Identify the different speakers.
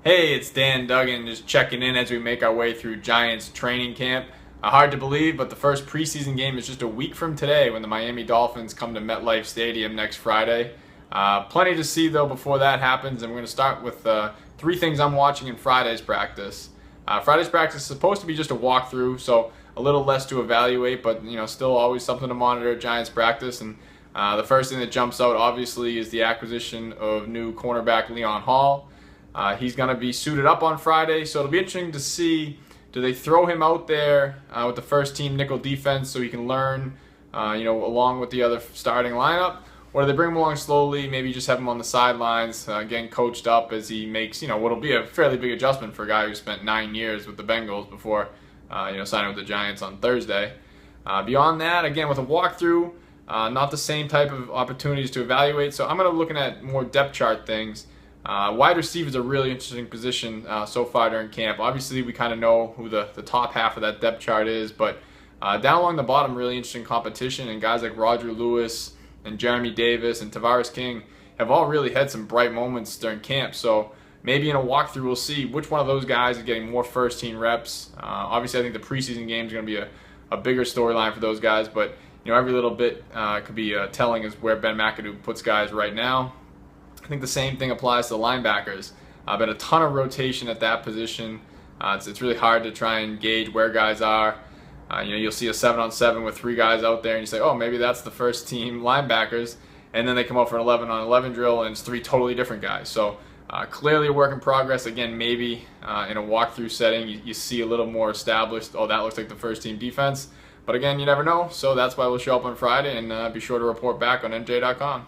Speaker 1: Hey, it's Duggan just checking in as we make our way through Giants training camp. Hard to believe, but the first preseason game is just a week from today when the Miami Dolphins come to MetLife Stadium next Friday. Plenty to see though before that happens, and we're going to start with three things I'm watching in Friday's practice. Friday's practice is supposed to be just a walkthrough, so a little less to evaluate, but still always something to monitor at Giants practice. And the first thing that jumps out obviously is the acquisition of new cornerback Leon Hall. He's going to be suited up on Friday, so it'll be interesting to see, do they throw him out there with the first team nickel defense so he can learn, along with the other starting lineup, or do they bring him along slowly, maybe just have him on the sidelines, getting coached up as he makes, what'll be a fairly big adjustment for a guy who spent 9 years with the Bengals before, signing with the Giants on Thursday. Beyond that, again, with a walkthrough, not the same type of opportunities to evaluate, so I'm going to be looking at more depth chart things. Wide receiver is a really interesting position so far during camp. Obviously, we kind of know who the top half of that depth chart is, but down along the bottom, really interesting competition, and guys like Roger Lewis and Jeremy Davis and Tavares King have all really had some bright moments during camp. So maybe in a walkthrough, we'll see which one of those guys is getting more first-team reps. Obviously, I think the preseason game is going to be a bigger storyline for those guys, but every little bit could be telling as where Ben McAdoo puts guys right now. I think the same thing applies to the linebackers. Been a ton of rotation at that position. It's really hard to try and gauge where guys are. You'll see a 7-on-7 with three guys out there, and you say, oh, maybe that's the first team linebackers, and then they come out for an 11-on-11 drill, and it's three totally different guys. So clearly a work in progress. Again, maybe in a walkthrough setting, you see a little more established, oh, that looks like the first team defense. But again, you never know, so that's why we'll show up on Friday, and be sure to report back on NJ.com.